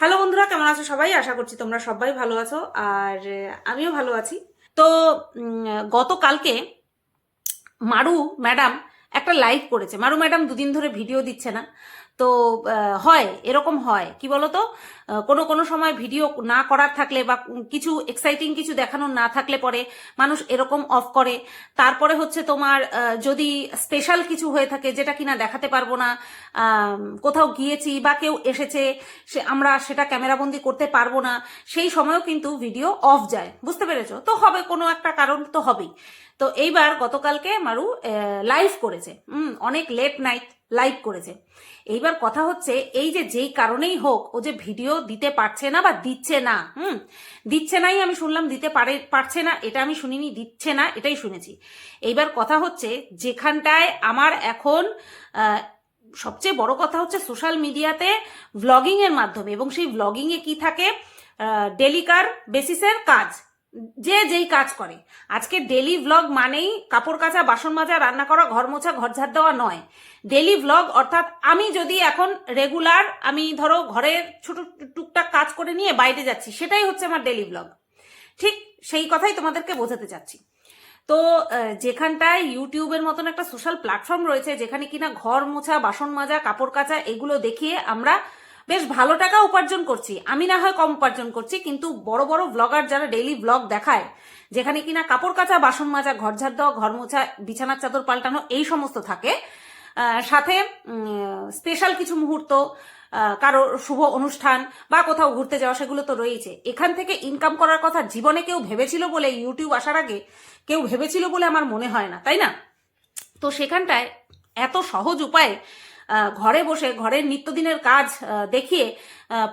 Hello বন্ধুরা, কেমন আছো সবাই? আশা করছি তোমরা সবাই ভালো আছো, আর আমিও ভালো আছি। তো গতকালকে মারু ম্যাডাম একটা লাইভ করেছে। মারু ম্যাডাম দুদিন ধরে ভিডিও দিচ্ছে না। তো হয়, এরকম হয় কি বলতো, কোনো কোনো সময় ভিডিও না করার থাকলে বা কিছু এক্সাইটিং কিছু দেখানোর না থাকলে পরে মানুষ এরকম অফ করে। তারপরে হচ্ছে তোমার যদি স্পেশাল কিছু হয়ে থাকে যেটা কিনা দেখাতে পারবো না, কোথাও গিয়েছি বা কেউ এসেছে, সে আমরা সেটা ক্যামেরাবন্দি করতে পারবো না, সেই সময়ও কিন্তু ভিডিও অফ যায়। বুঝতে পেরেছো তো? হবে, কোনো একটা কারণ তো হবেই। তো এইবার গতকালকে মারু লাইভ করেছে, অনেক লেট নাইট লাইভ করেছে। এইবার কথা হচ্ছে, এই যে যেই কারণেই হোক, ও যে ভিডিও দিতে পারছে না বা দিচ্ছে না, দিচ্ছে নাই আমি শুনলাম, দিতে পারছে না এটা আমি শুনিনি, দিচ্ছে না এটাই শুনেছি। এইবার কথা হচ্ছে, যেখানটায় আমার এখন সবচেয়ে বড় কথা হচ্ছে সোশ্যাল মিডিয়াতে ভ্লগিং এর মাধ্যমে, এবং সেই ভ্লগিং এ কি থাকে, ডেলিকার বেসিসের কাজ, যে যেই কাজ করে। আজকে ডেলি ভ্লগ মানেই কাপড় কাচা, বাসন মাজা, রান্না করা, ঘর মোছা, ঘর ঝাড় দেওয়া নয়। ডেলি ভ্লগ অর্থাৎ আমি যদি এখন রেগুলার, আমি ধরো ঘরের ছোট টুকটাক কাজ করে নিয়ে বাইরে যাচ্ছি, সেটাই হচ্ছে আমার ডেলি ভ্লগ। ঠিক সেই কথাই তোমাদেরকে বোঝাতে চাচ্ছি। তো যেখানটায় ইউটিউবের মতন একটা সোশ্যাল প্ল্যাটফর্ম রয়েছে, যেখানে কিনা ঘর মোছা, বাসন মাজা, কাপড় কাচা এগুলো দেখিয়ে আমরা বেশ ভালো টাকা উপার্জন করছি। আমি না হয় কম উপার্জন করছি, কিন্তু বড় বড় ব্লগার যারা ডেইলি ব্লগ দেখায়, যেখানে কিনা কাপড় কাচা, বাসন মাজা, ঘর ঝাড় দেওয়া, ঘর মোছা, বিছানার চাদর পাল্টানো এই সমস্ত থাকে, সাথে স্পেশাল কিছু মুহূর্ত, কারো শুভ অনুষ্ঠান বা কোথাও ঘুরতে যাওয়া, সেগুলো তো রয়েছে। এখান থেকে ইনকাম করার কথা জীবনে কেউ ভেবেছিল বলে, ইউটিউব আসার আগে কেউ ভেবেছিল বলে আমার মনে হয় না, তাই না? তো সেখানটায় এত সহজ উপায়ে ঘরে বসে ঘরের নিত্যদিনের কাজ দেখিয়ে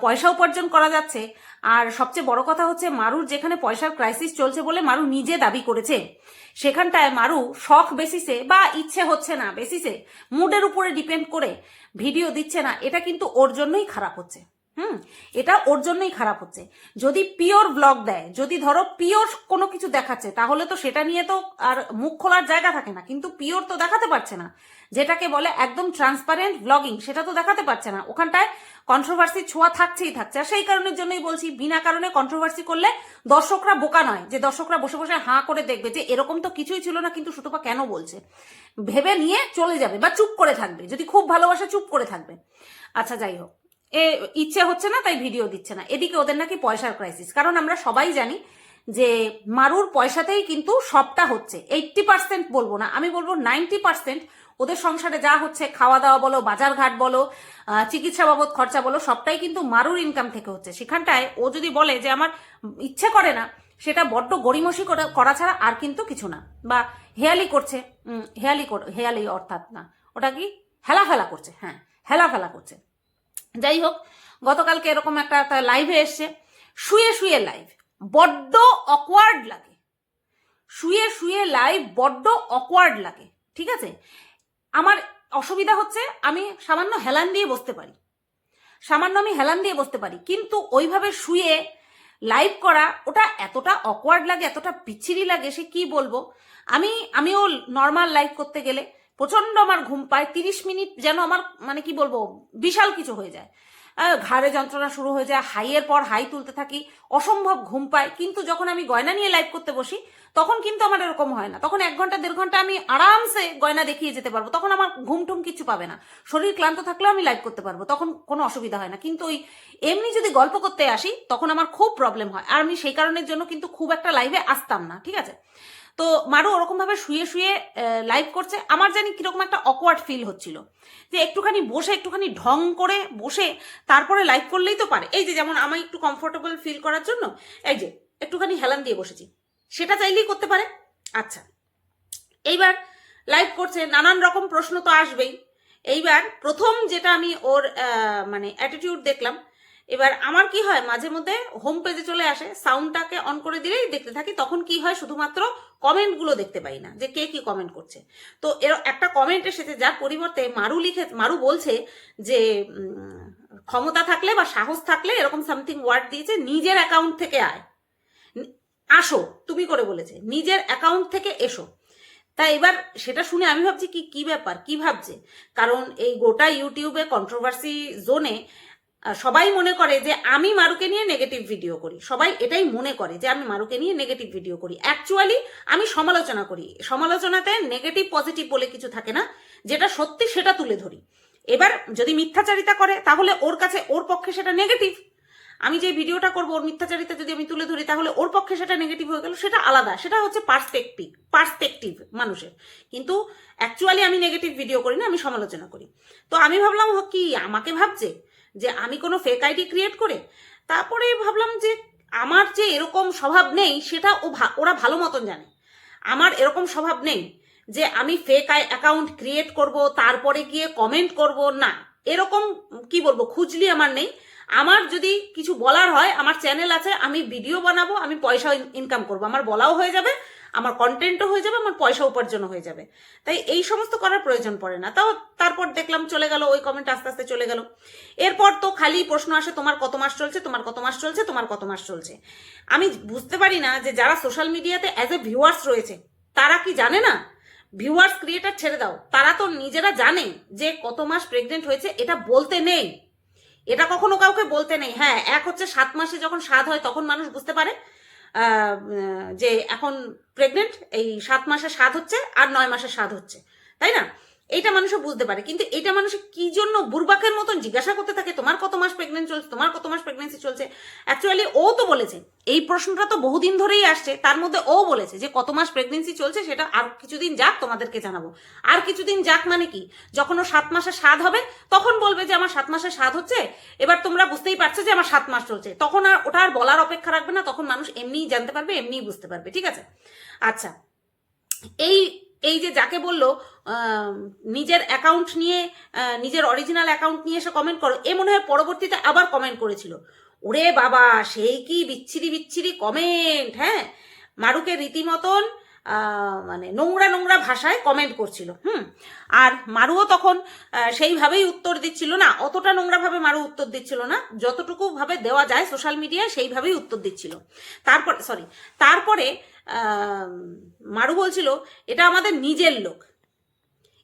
পয়সা উপার্জন করা যাচ্ছে। আর সবচেয়ে বড় কথা হচ্ছে, মারুর যেখানে পয়সার ক্রাইসিস চলছে বলে মারু নিজে দাবি করেছে, সেখানটায় মারু শখ বেসিসে বা ইচ্ছে হচ্ছে না বেসিসে, মুডের উপরে ডিপেন্ড করে ভিডিও দিচ্ছে না। এটা কিন্তু ওর জন্যই খারাপ হচ্ছে। এটা ওর জন্যই খারাপ হচ্ছে। যদি পিওর ব্লগ দেয়, যদি ধরো পিওর কোনো কিছু দেখাচ্ছে, তাহলে তো সেটা নিয়ে তো আর মুখ খোলার জায়গা থাকে না। কিন্তু পিওর তো দেখাতে পারছে না, যেটাকে বলে একদম ট্রান্সপারেন্ট ব্লগিং, সেটা তো দেখাতে পারছে না। ওখানটায় কন্ট্রোভার্সি ছোঁয়া থাকছেই থাকছে। আর সেই কারণের জন্যই বলছি, বিনা কারণে কন্ট্রোভার্সি করলে দর্শকরা বোকা নয়, যে দর্শকরা বসে বসে হাঁ করে দেখবে যে এরকম তো কিছুই ছিল না, কিন্তু সুতপা কেন বলছে, ভেবে নিয়ে চলে যাবে বা চুপ করে থাকবে। যদি খুব ভালোবাসে চুপ করে থাকবে। আচ্ছা, যাই হোক, এ ইচ্ছে হচ্ছে না তাই ভিডিও দিচ্ছে না। এদিকে ওদের নাকি পয়সার ক্রাইসিস। কারণ আমরা সবাই জানি যে মারুর পয়সাতেই কিন্তু সবটা হচ্ছে। 80% বলবো না, আমি বলবো 90% ওদের সংসারে যা হচ্ছে, খাওয়া দাওয়া বলো, বাজার ঘাট বলো, চিকিৎসা বাবদ খরচা বলো, সবটাই কিন্তু মারুর ইনকাম থেকে হচ্ছে। সেখানটায় ও যদি বলে যে আমার ইচ্ছে করে না, সেটা বড্ড গড়িমসি করা ছাড়া আর কিন্তু কিছু না। বা হেয়ালি করছে, হেয়ালি অর্থাৎ না, ওটা কি, হেলা ফেলা করছে, হ্যাঁ, হেলা ফেলা করছে। যাই হোক, গতকালকে এরকম একটা লাইভে এসছে, শুয়ে শুয়ে লাইভ, বড্ড অকওয়ার্ড লাগে। শুয়ে শুয়ে লাইভ বড্ড অকওয়ার্ড লাগে, ঠিক আছে? আমার অসুবিধা হচ্ছে, আমি সামান্য হেলান দিয়ে বসতে পারি, কিন্তু ওইভাবে শুয়ে লাইভ করা, ওটা এতটা অকওয়ার্ড লাগে, এতটা বিচ্ছিরি লাগে, সে কি বলবো। আমিও নর্মাল লাইভ করতে গেলে প্রচন্ড আমার ঘুম পায়। 30 মিনিট যেন আমার, মানে কি বলবো, বিশাল কিছু হয়ে যায়। ঘাড়ে যন্ত্রণা শুরু হয়ে যায়, হাইয়ের পর হাই তুলতে থাকি, অসম্ভব ঘুম পায়। কিন্তু যখন আমি গয়না নিয়ে লাইভ করতে বসি, তখন কিন্তু আমার এরকম হয় না। তখন 1 ঘন্টা 1.5 ঘন্টা আমি আরামসে গয়না দেখিয়ে যেতে পারবো। তখন আমার ঘুম টুম কিছু পাবে না। শরীর ক্লান্ত থাকলেও আমি লাইভ করতে পারবো, তখন কোনো অসুবিধা হয় না। কিন্তু ওই এমনি যদি গল্প করতে আসি, তখন আমার খুব প্রবলেম হয়। আর আমি সেই কারণের জন্য কিন্তু খুব একটা লাইভে আসতাম না, ঠিক আছে? তো মারু ওরকম ভাবে শুয়ে শুয়ে লাইভ করছে। আমার জানি কিরকম একটা অকওয়ার্ড ফিল হচ্ছিল, যে একটুখানি বসে, একটুখানি ঢং করে বসে তারপরে লাইভ করলেই তো পারে। এই যে যেমন আমি একটু কমফোর্টেবল ফিল করার জন্য এই যে একটুখানি হেলান দিয়ে বসেছি, সেটা চাইলেই করতে পারে। আচ্ছা, এইবার লাইভ করছে, নানান রকম প্রশ্ন তো আসবেই। এইবার প্রথম যেটা আমি ওর মানে অ্যাটিটিউড দেখলাম, এবার আমার কি হয়, মাঝে মধ্যে হোম পেজে চলে আসে, সাউন্ডটাকে অন করে দিলেই দেখতে থাকি। তখন কি হয়, শুধুমাত্র কমেন্টগুলো দেখতে পাই না, যে কে কি কমেন্ট করছে। তো এর একটা কমেন্ট এসেছে, যার পরিবর্তে মারু বলছে যে ক্ষমতা থাকলে বা সাহস থাকলে, এরকম সামথিং ওয়ার্ড দিয়েছে, নিজের অ্যাকাউন্ট থেকে আসো, তুমি করে বলেছে, নিজের অ্যাকাউন্ট থেকে এসো। তা এবার সেটা শুনে আমি ভাবছি কি কি ব্যাপার, কি ভাবছে। কারণ এই গোটা ইউটিউবে কন্ট্রোভার্সি জোনে সবাই মনে করে যে আমি মারুকে নিয়ে নেগেটিভ ভিডিও করি, সবাই এটাই মনে করে যে আমি মারুকে নিয়ে নেগেটিভ ভিডিও করি। অ্যাকচুয়ালি আমি সমালোচনা করি। সমালোচনাতে নেগেটিভ পজিটিভ বলে কিছু থাকে না, যেটা সত্যি সেটা তুলে ধরি। এবার যদি মিথ্যাচারিতা করে তাহলে ওর কাছে, ওর পক্ষে সেটা নেগেটিভ। আমি যে ভিডিওটা করবো ওর মিথ্যাচারিতা যদি আমি তুলে ধরি তাহলে ওর পক্ষে সেটা নেগেটিভ হয়ে গেল, সেটা আলাদা, সেটা হচ্ছে পার্সপেক্টিভ মানুষের। কিন্তু অ্যাকচুয়ালি আমি নেগেটিভ ভিডিও করি না, আমি সমালোচনা করি। তো আমি ভাবলাম কি আমাকে ভাবছে যে আমি কোনো ফেক আইডি ক্রিয়েট করে, তারপরে ভাবলাম যে আমার যে এরকম স্বভাব নেই সেটা ওরা ভালো মতন জানে। আমার এরকম স্বভাব নেই যে আমি ফেক অ্যাকাউন্ট ক্রিয়েট করব তারপরে গিয়ে কমেন্ট করব, না, এরকম কি বলবো খুঁজলি আমার নেই। আমার যদি কিছু বলার হয়, আমার চ্যানেল আছে, আমি ভিডিও বানাবো, আমি পয়সা ইনকাম করব, আমার বলাও হয়ে যাবে, আমার কন্টেন্টও হয়ে যাবে, আমার পয়সা উপার্জনও হয়ে যাবে। তাই এই সমস্ত করার প্রয়োজন পড়ে না। তাও তারপর দেখলাম চলে গেল ওই কমেন্ট, আস্তে আস্তে চলে গেল। এরপর তো খালি প্রশ্ন আসে, তোমার কত মাস চলছে, তোমার কত মাস চলছে, তোমার কত মাস চলছে। আমি বুঝতে পারি না যে যারা সোশ্যাল মিডিয়াতে অ্যাজ এ ভিউয়ার্স রয়েছে তারা কি জানে না? ভিউয়ার্স ক্রিয়েটার ছেড়ে দাও, তারা তো নিজেরা জানে যে কত মাস প্রেগনেন্ট হয়েছে, এটা বলতে নেই, এটা কখনো কাউকে বলতে নেই। হ্যাঁ, এক হচ্ছে 7 মাসে যখন স্বাদ হয় তখন মানুষ বুঝতে পারে যে এখন প্রেগনেন্ট, এই 7 মাসে স্বাদ হচ্ছে আর 9 মাসে স্বাদ হচ্ছে, তাই না? এইটা মানুষও বুঝতে পারে। কিন্তু এটা মানুষ কি জন্য বুরবাকের মতন জিজ্ঞাসা করতে থাকে তোমার কত মাস প্রেগনেন্ট চলছে, তোমার কত মাস প্রেগনেন্সি চলছে? অ্যাকচুয়ালি ও তো বলেছে, এই প্রশ্নটা তো বহুদিন ধরেই আসছে, তার মধ্যে ও বলেছে যে কত মাস প্রেগনেন্সি চলছে সেটা আর কিছুদিন যাক তোমাদেরকে জানাবো। আর কিছুদিন যাক মানে কি, যখন ও 7 মাসে স্বাদ হবে তখন বলবে যে আমার 7 মাসে স্বাদ হচ্ছে, এবার তোমরা বুঝতেই পারছো যে আমার 7 মাস চলছে, তখন আর ওটা আর বলার অপেক্ষা রাখবে না, তখন মানুষ এমনিই জানতে পারবে, এমনিই বুঝতে পারবে। ঠিক আছে? আচ্ছা, এই এই যে যাকে বললো নিজের অ্যাকাউন্ট নিয়ে, নিজের অরিজিনাল অ্যাকাউন্ট নিয়ে এসে কমেন্ট করো, এ মনে হয় পরবর্তীতে আবার কমেন্ট করেছিল। ওরে বাবা, সেই কি বিচ্ছিরি বিচ্ছিরি কমেন্ট! হ্যাঁ, মারুকে রীতিমতন মানে নোংরা নোংরা ভাষায় কমেন্ট করছিল। আর মারুও তখন সেইভাবেই উত্তর দিচ্ছিল, না অতটা নোংরাভাবে মারু উত্তর দিচ্ছিল না, যতটুকু ভাবে দেওয়া যায় সোশ্যাল মিডিয়ায় সেইভাবেই উত্তর দিচ্ছিল। তারপরে মারু বলছিল এটা আমাদের নিজের লোক,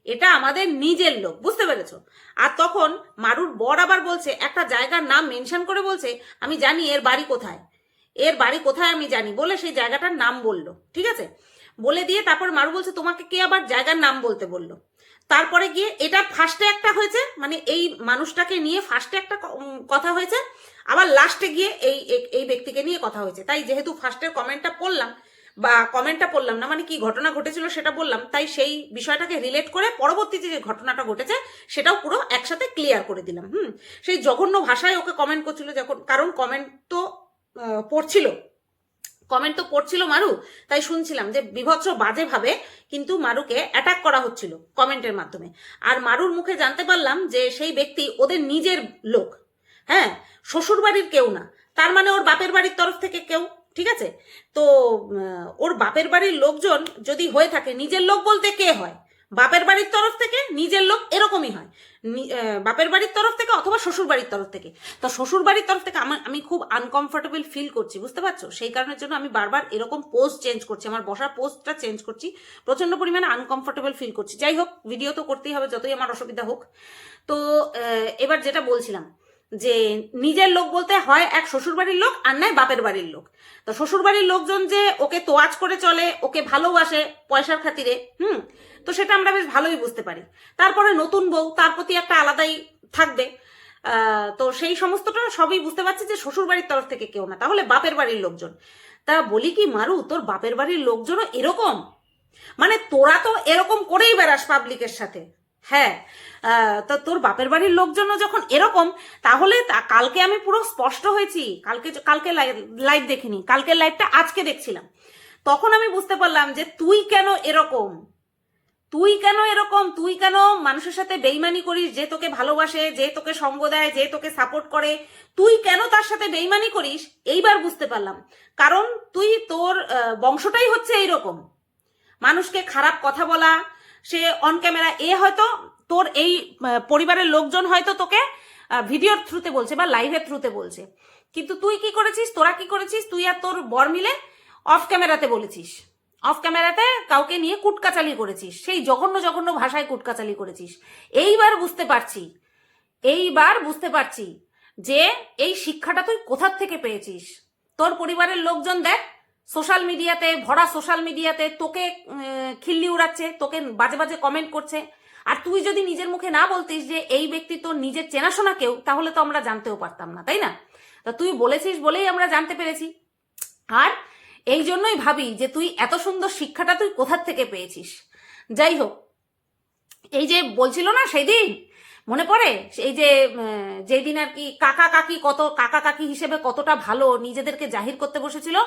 এটা আমাদের নিজের লোক, বুঝতে পেরেছো? আর তখন মারুর বর আবার বলছে, একটা জায়গার নাম মেনশন করে বলছে আমি জানি এর বাড়ি কোথায়, এর বাড়ি কোথায় আমি জানি, বলে সেই জায়গাটার নাম বললো। ঠিক আছে? বলে দিয়ে তারপর মারু বলছে তোমাকে কে আবার জায়গার নাম বলতে বললো? তারপরে গিয়ে এটা ফার্স্টে একটা হয়েছে, মানে এই মানুষটাকে নিয়ে ফার্স্টে একটা কথা হয়েছে, আবার লাস্টে গিয়ে এই ব্যক্তিকে নিয়ে কথা হয়েছে। তাই যেহেতু ফার্স্টের কমেন্টটা পড়লাম না, মানে কি ঘটনা ঘটেছিল সেটা বললাম, তাই সেই বিষয়টাকে রিলেট করে পরবর্তীতে যে ঘটনাটা ঘটেছে সেটাও পুরো একসাথে ক্লিয়ার করে দিলাম। সেই জঘন্য ভাষায় ওকে কমেন্ট করছিল, যখন কারণ কমেন্ট তো পড়ছিল মারু, তাই শুনছিলাম যে বিভৎস বাজে ভাবে কিন্তু মারুকে অ্যাটাক করা হচ্ছিল কমেন্টের মাধ্যমে। আর মারুর মুখে জানতে পারলাম যে সেই ব্যক্তি ওদের নিজের লোক, হ্যাঁ, শ্বশুর বাড়ির কেউ না, তার মানে ওর বাপের বাড়ির তরফ থেকে কেউ। ঠিক আছে? তো ওর বাপের বাড়ির লোকজন যদি হয়ে থাকে, নিজের লোক বলতে কে হয়? বাপের বাড়ির তরফ থেকে নিজের লোক এরকমই হয়, বাপের বাড়ির তরফ থেকে অথবা শ্বশুর বাড়ির তরফ থেকে। তো শ্বশুর বাড়ির তরফ থেকে আমি খুব আনকমফোর্টেবল ফিল করছি, বুঝতে পারছো? সেই কারণের জন্য আমি বারবার এরকম পোস্ট চেঞ্জ করছি, আমার বসার পোস্টটা চেঞ্জ করছি, প্রচন্ড পরিমাণে আনকমফোর্টেবল ফিল করছি। যাই হোক, ভিডিও তো করতেই হবে যতই আমার অসুবিধা হোক। তো এবার যেটা বলছিলাম যে নিজের লোক বলতে হয় এক শ্বশুর বাড়ির লোক আর নয় বাপের বাড়ির লোক। তো শ্বশুর বাড়ির লোকজন যে ওকে তোয়াজ করে চলে, ওকে ভালোবাসে পয়সার খাতিরে, তো সেটা আমরা বেশ ভালোই বুঝতে পারি। তারপরে নতুন বউ, তার প্রতি একটা আলাদাই থাকবে। তো সেই সমস্তটা সবই বুঝতে পারছি যে শ্বশুর বাড়ির তরফ থেকে কেউ না, তাহলে বাপের বাড়ির লোকজন। তা বলি কি মারু, তোর বাপের বাড়ির লোকজনও এরকম? মানে তোরা তো এরকম করেই বেড়াস পাবলিকের সাথে। হ্যাঁ, তো তোর বাপের বাড়ির লোকজনও যখন এরকম, তাহলে কালকে আমি পুরো স্পষ্ট হয়েছি। কালকে লাইভ দেখিনি, কালকের লাইভটা আজকে দেখছিলাম, তখন আমি বুঝতে পারলাম যে তুই কেন এরকম, তুই কেন মানুষের সাথে বেইমানি করিস, যে তোকে ভালোবাসে, যে তোকে সঙ্গ দেয়, যে তোকে সাপোর্ট করে, তুই কেন তার সাথে বেইমানি করিস এইবার বুঝতে পারলাম। কারণ তোর বংশটাই হচ্ছে এইরকম, মানুষকে খারাপ কথা বলা, সে অন ক্যামেরা। হয়তো তোর এই পরিবারের লোকজন হয়তো তোকে ভিডিওর থ্রুতে বলছে বা লাইভের থ্রুতে বলছে, কিন্তু তুই কি করেছিস, তোরা কি করেছিস, তুই আর তোর বর মিলে অফ ক্যামেরাতে বলেছিস, অফ ক্যামেরাতে কাউকে নিয়ে কুটকাচালি করেছিস, সেই জঘন্য জঘন্য ভাষায় কুটকাচালি করেছিস। এইবার বুঝতে পারছি যে এই শিক্ষাটা তুই কোথার থেকে পেয়েছিস। তোর পরিবারের লোকজন দেখ সোশ্যাল মিডিয়াতে, ভরা সোশ্যাল মিডিয়াতে তোকে খিল্লি উড়াচ্ছে, তোকে বাজে বাজে কমেন্ট করছে। আর তুই যদি নিজের মুখে না বলতিস যে এই ব্যক্তি তোর নিজের চেনাশোনা কেউ, তাহলে তো আমরা জানতেও পারতাম না, তাই না? তা তুই বলেছিস বলেই আমরা জানতে পেরেছি। আর এই জন্যই ভাবি যে তুই এত সুন্দর শিক্ষাটা তুই কোথার থেকে পেয়েছিস। যাই হোক, এই যে বলছিল না সেই দিন, মনে পড়ে এই যে যেই দিন আর কি কাকা কাকি হিসেবে কতটা ভালো নিজেদেরকে জাহির করতে বসেছিল,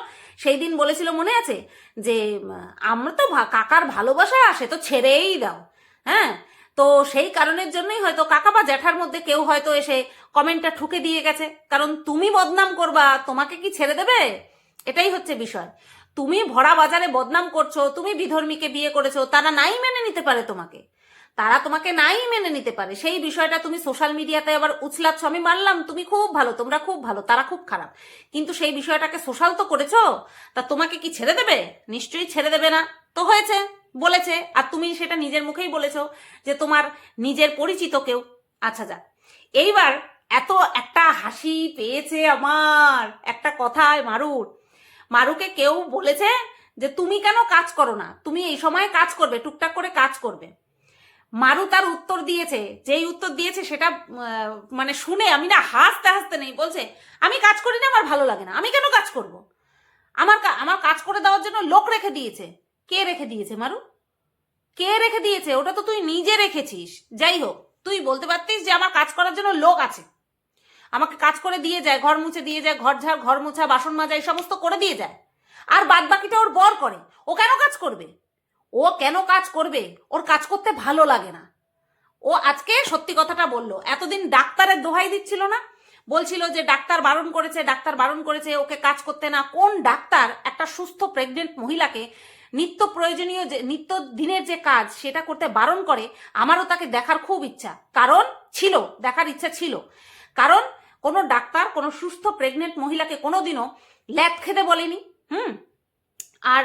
সেই দিন বলেছিল মনে আছে যে আমরা তো কাকার ভালোবাসা সে তো ছেড়েই দাও। হ্যাঁ, তো সেই কারণের জন্যই হয়তো কাকা বা জ্যাঠার মধ্যে কেউ হয়তো এসে কমেন্টটা ঠুকে দিয়ে গেছে, কারণ তুমি বদনাম করবা, তোমাকে কি ছেড়ে দেবে? এটাই হচ্ছে বিষয়। তুমি ভরা বাজারে বদনাম করছো, তুমি বিধর্মীকে বিয়ে করেছো, তারা নাই মেনে নিতে পারে তোমাকে, তারা তোমাকে নাই মেনে নিতে পারে। সেই বিষয়টা তুমি সোশ্যাল মিডিয়াতে আবার উছলাচ্ছ। আমি মানলাম তুমি খুব ভালো, তোমরা খুব ভালো, তারা খুব খারাপ, কিন্তু সেই বিষয়টাকে সোশ্যাল তো করেছো। তা তোমাকে কি ছেড়ে দেবে? নিশ্চয়ই ছেড়ে দেবে না। তো হয়েছে, বলেছে, আর তুমি সেটা নিজের মুখেই বলেছো যে তোমার নিজের পরিচিত কেউ। আচ্ছা যা, এইবার এত একটা হাসি পেয়েছে আমার একটা কথায় মারুকে কেউ বলেছে যে তুমি কেন কাজ করো না, তুমি এই সময় কাজ করবে, টুকটাক করে কাজ করবে। মারু তার উত্তর দিয়েছে, যেই উত্তর দিয়েছে সেটা মানে শুনে আমি না হাসতে হাসতে নেই, বলছে আমি কাজ করি না, আমার ভালো লাগে না, আমি কেন কাজ করব? আমার কাজ করে দেওয়ার জন্য লোক রেখে দিয়েছে। কে রেখে দিয়েছে মারু? কে রেখে দিয়েছে? ওটা তো তুই নিজে রেখেছিস। যাই হোক, তুই বলতে পারতিস যে আমার কাজ করার জন্য লোক আছে, আমাকে কাজ করে দিয়ে যায়, ঘর মুছে দিয়ে যায়, ঘর ঝাড়, ঘর মোছা, বাসন মাজা এই সমস্ত করে দিয়ে যায়, আর বাদ বাকিটা ওর বর করে। ও কেন কাজ করবে? ও কেন কাজ করবে? ওর কাজ করতে ভালো লাগে না। ও আজকে সত্যি কথাটা বললো। এতদিন ডাক্তারের দোহাই দিচ্ছিল না, বলছিল যে ডাক্তার বারণ করেছে, ডাক্তার বারণ করেছে ওকে কাজ করতে না। কোন ডাক্তার একটা সুস্থ প্রেগনেন্ট মহিলাকে নিত্য প্রয়োজনীয় যে নিত্য দিনের যে কাজ সেটা করতে বারণ করে? আমারও তাকে দেখার খুব ইচ্ছা, কারণ ছিল, দেখার ইচ্ছা ছিল, কারণ কোনো ডাক্তার কোনো সুস্থ প্রেগনেন্ট মহিলাকে কোনোদিনও ল্যাদ খেতে বলেনি। আর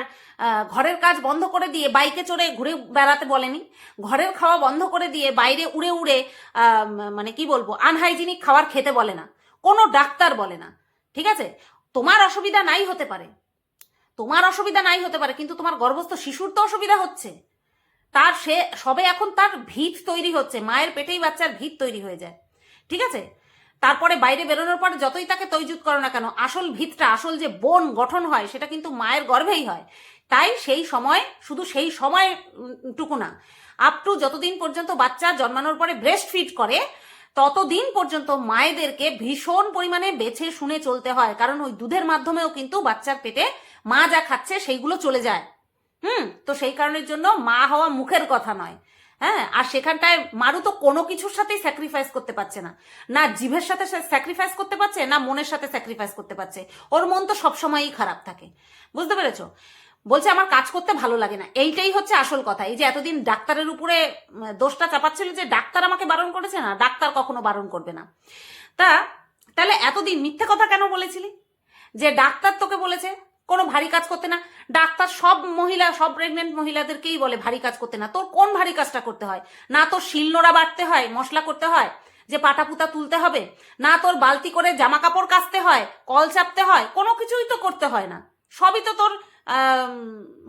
ঘরের কাজ বন্ধ করে দিয়ে বাইকে চড়ে ঘুরে বেড়াতে বলেনি, ঘরের খাওয়া বন্ধ করে দিয়ে বাইরে উড়ে উড়ে মানে কি বলবো আনহাইজিনিক খাবার খেতে বলে না, কোনো ডাক্তার বলে না। ঠিক আছে, তোমার অসুবিধা নাই হতে পারে, তোমার অসুবিধা নাই হতে পারে, কিন্তু তোমার গর্ভস্থ শিশুর তো অসুবিধা হচ্ছে। তার সে সবে এখন তার ভিত তৈরি হচ্ছে, মায়ের পেটেই বাচ্চার ভিত তৈরি হয়ে যায়। ঠিক আছে, তারপরে বাইরে বেরোনোর পর যতই তাকে তৈজুত করো না কেন, আসল ভিতটা, আসল যে বোন গঠন হয় সেটা কিন্তু মায়ের গর্ভেই হয়। তাই সেই সময়, শুধু সেই সময় টুকু না, আপ টু যতদিন পর্যন্ত বাচ্চা জন্মানোর পরে ব্রেস্ট ফিড করে ততদিন পর্যন্ত মায়েদেরকে ভীষণ পরিমাণে বেছে শুনে চলতে হয়, কারণ ওই দুধের মাধ্যমেও কিন্তু বাচ্চার পেটে মা যা খাচ্ছে সেইগুলো চলে যায়। তো সেই কারণের জন্য মা হওয়া মুখের কথা নয়। হ্যাঁ, আর সেখানটায় মারু তো কোনো কিছুর সাথেই স্যাক্রিফাইস করতে পারছে না, না জিভের সাথে স্যাক্রিফাইস করতে পারছে, না মনের সাথে স্যাক্রিফাইস করতে পারছে। ওর মন তো সবসময়ই খারাপ থাকে, বুঝতে পেরেছো? বলছে আমার কাজ করতে ভালো লাগে না, এইটাই হচ্ছে আসল কথা। এই যে এতদিন ডাক্তারের উপরে দোষটা চাপাচ্ছিল যে ডাক্তার আমাকে বারণ করেছে, না, ডাক্তার কখনো বারণ করবে না। তা তাহলে এতদিন মিথ্যে কথা কেন বলেছিলি যে ডাক্তার তোকে বলেছে কোনো ভারী কাজ করতে না? ডাক্তার সব মহিলা, সব প্রেগনেন্ট মহিলাদেরকেই বলে ভারী কাজ করতে না। তোর কোন ভারী কাজটা করতে হয়? না তোর শিলনোড়া বাটতে হয়, মশলা করতে হয়, যে পাটা পুতা তুলতে হবে, না তোর বালতি করে জামা কাপড় কাচতে হয়, কল চাপতে হয়, কোনো কিছুই তো করতে হয় না। সবই তো তোর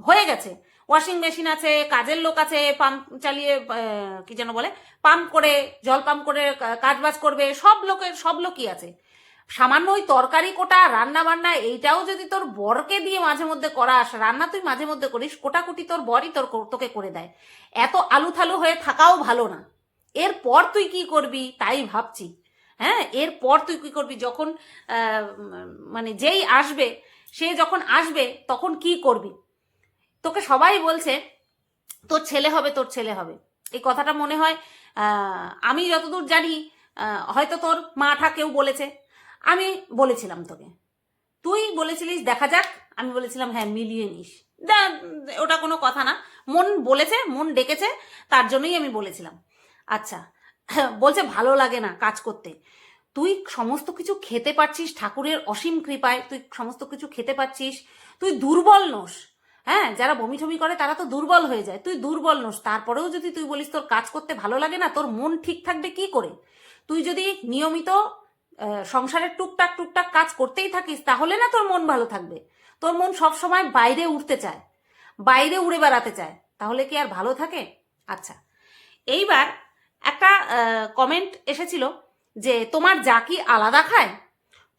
হয়ে গেছে। ওয়াশিং মেশিন আছে, কাজের লোক আছে, পাম্প চালিয়ে কি যেন বলে, পাম্প করে, জল পাম্প করে কাজ বাজ করবে, সব লোকই আছে। সামান্য ওই তরকারি কোটা, রান্না বান্না এইটাও যদি তোর বরকে দিয়ে মাঝে মধ্যে করাস, রান্না তুই মাঝে মধ্যে করিস, কোটাকুটি তোর বরই তোকে করে দেয়। এত আলু থালু হয়ে থাকাও ভালো না। এরপর তুই কি করবি তাই ভাবছি। হ্যাঁ, এরপর তুই কি করবি যখন মানে যেই আসবে, সে যখন আসবে তখন কি করবি? তোকে সবাই বলছে তোর ছেলে হবে, তোর ছেলে হবে। এই কথাটা মনে হয় আমি যতদূর জানি হয়তো তোর মাঠা কেউ বলেছে, আমি বলেছিলাম তোকে, তুই বলেছিলিস দেখা যাক, আমি বলেছিলাম হ্যাঁ মিলিয়ে নিস, ওটা কোনো কথা না, মন বলেছে, মন ডেকেছে, তার জন্যই আমি বলেছিলাম। আচ্ছা, বলছে ভালো লাগে না কাজ করতে। তুই সমস্ত কিছু খেতে পারছিস, ঠাকুরের অসীম কৃপায় তুই সমস্ত কিছু খেতে পারছিস, তুই দুর্বল নোস। হ্যাঁ, যারা বমি ঠমি করে তারা তো দুর্বল হয়ে যায়, তুই দুর্বল নোস। তারপরেও যদি তুই বলিস তোর কাজ করতে ভালো লাগে না, তোর মন ঠিক থাকবে কি করে? তুই যদি নিয়মিত সংসারের টুকটাক টুকটাক কাজ করতেই থাকিস, তাহলে না তোর মন ভালো থাকবে। তোর মন সবসময় বাইরে উঠতে চায়, বাইরে উড়ে বেড়াতে চায়, তাহলে কি আর ভালো থাকে? আচ্ছা, এইবার একটা কমেন্ট এসেছিল যে তোমার যা কি আলাদা খায়।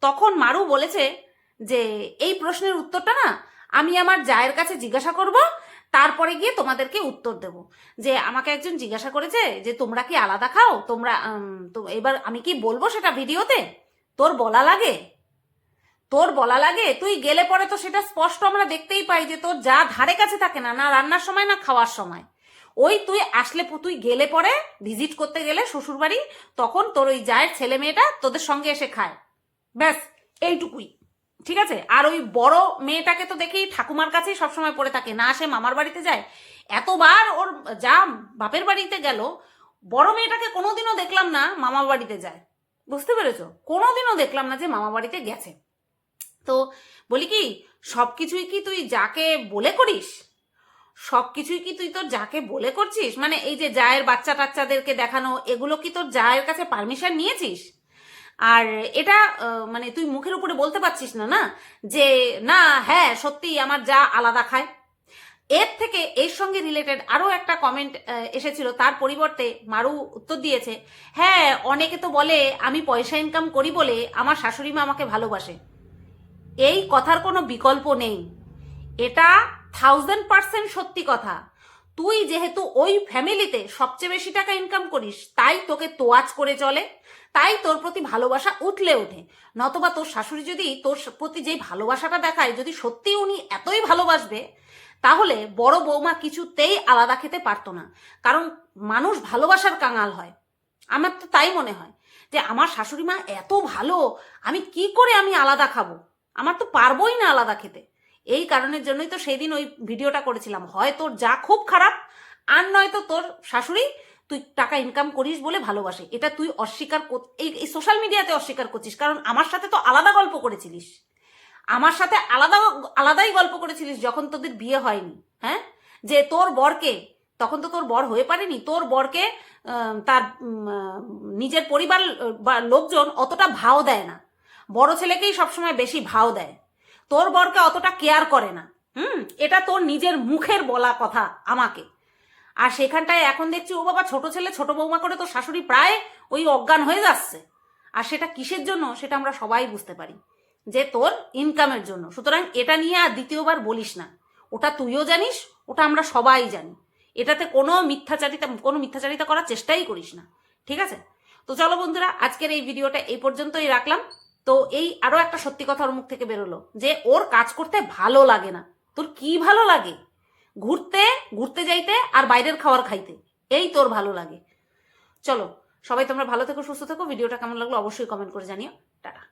তখন মারু বলেছে যে এই প্রশ্নের উত্তরটা না আমি আমার জায়ের কাছে জিজ্ঞাসা করব, তারপরে গিয়ে তোমাদেরকে উত্তর দেব। যে আমাকে একজন জিজ্ঞাসা করেছে যে তোমরা কি আলাদা খাও, তোমরা তো এবার আমি কি বলবো সেটা ভিডিওতে? তোর বলা লাগে? তোর বলা লাগে? তুই গেলে পরে তো সেটা স্পষ্ট আমরা দেখতেই পাই যে তোর যা ধারে কাছে থাকে না, না রান্নার সময় না খাওয়ার সময়। ওই তুই আসলে, তুই গেলে পরে ভিজিট করতে গেলে শ্বশুরবাড়ি, তখন তোর ওই জায়ের ছেলে মেয়েটা তোদের সঙ্গে এসে খায়, ব্যাস এইটুকুই। ঠিক আছে? আর ওই বড় মেয়েটাকে তো দেখি ঠাকুমার কাছেই সবসময় পড়ে থাকে, না সে মামার বাড়িতে যায়। এতবার ওর যা বাপের বাড়িতে গেল, বড় মেয়েটাকে কোনোদিনও দেখলাম না মামার বাড়িতে যায়। বুঝতে পেরেছো? কোনোদিনও দেখলাম না যে মামা বাড়িতে গেছে। তো বলি কি, সবকিছুই কি তুই যাকে বলে করিস? সবকিছুই কি তুই তোর যাকে বলে করছিস? মানে এই যে জায়ের বাচ্চা টাচ্চাদেরকে দেখানো, এগুলো কি তোর জায়ের কাছে পারমিশন নিয়েছিস? আর এটা মানে তুই মুখের উপরে বলতে পারছিস না না যে না হ্যাঁ সত্যি আমার যা আলাদা খায়। এর থেকে এর সঙ্গে রিলেটেড আরো একটা কমেন্ট এসেছিল, তার পরিবর্তে মারু উত্তর দিয়েছে, হ্যাঁ অনেকে তো বলে আমি পয়সা ইনকাম করি বলে আমার শাশুড়ি মা আমাকে ভালোবাসে। এই কথার কোনো বিকল্প নেই, এটা 1000% সত্যি কথা। তুই যেহেতু ওই ফ্যামিলিতে সবচেয়ে বেশি টাকা ইনকাম করিস, তাই তোকে তোয়াজ করে চলে, তাই তোর প্রতি ভালোবাসা উঠলে ওঠে। নতবা তোর শাশুড়ি যদি তোর প্রতি যেই ভালোবাসাটা দেখায়, যদি সত্যি উনি এতই ভালোবাসবে, তাহলে বড় বৌমা কিছুতেই আলাদা খেতে পারতো না। কারণ মানুষ ভালোবাসার কাঙাল হয়। আমার তো তাই মনে হয় যে আমার শাশুড়ি মা এত ভালো, আমি আলাদা খাবো? আমার তো পারবোই না আলাদা খেতে। এই কারণের জন্যই তো সেই দিন ওই ভিডিওটা করেছিলাম। হয় তোর যা খুব খারাপ, আর নয়তো তোর শাশুড়ি তুই টাকা ইনকাম করিস বলে ভালোবাসে। এটা তুই অস্বীকার এই সোশ্যাল মিডিয়াতে অস্বীকার করছিস, কারণ আমার সাথে তো আলাদা গল্প করেছিলিস, আমার সাথে আলাদাই গল্প করেছিলিস যখন তোদের বিয়ে হয়নি। হ্যাঁ, যে তোর বরকে, তখন তো তোর বর হয়ে পারেনি, তোর বরকে তার নিজের পরিবার বা লোকজন অতটা ভাও দেয় না, বড় ছেলেকেই সবসময় বেশি ভাও দেয়, তোর বরকে অতটা কেয়ার করে না। এটা তোর নিজের মুখের বলা কথা আমাকে। আর সেখানটায় এখন দেখছি ও বাবা ছোট ছেলে ছোট বৌমা করে তোর শাশুড়ি প্রায় ওই অজ্ঞান হয়ে যাচ্ছে। আর সেটা কিসের জন্য সেটা আমরা সবাই বুঝতে পারি, যে তোর ইনকামের জন্য। সুতরাং এটা নিয়ে আর দ্বিতীয়বার বলিস না, ওটা তুইও জানিস, ওটা আমরা সবাই জানি। এটাতে কোনো মিথ্যাচারিতা করার চেষ্টাই করিস না, ঠিক আছে? তো চলো বন্ধুরা, আজকের এই ভিডিওটা এই পর্যন্তই রাখলাম। তো এই আরো একটা সত্যি কথা ওর মুখ থেকে বেরোলো যে ওর কাজ করতে ভালো লাগে না। তোর কি ভালো লাগে? ঘুরতে যাইতে আর বাইরের খাবার খাইতে, এই তোর ভালো লাগে। চলো সবাই তোমরা ভালো থেকো, সুস্থ থেকো। ভিডিওটা কেমন লাগলো অবশ্যই কমেন্ট করে জানিও। টাটা।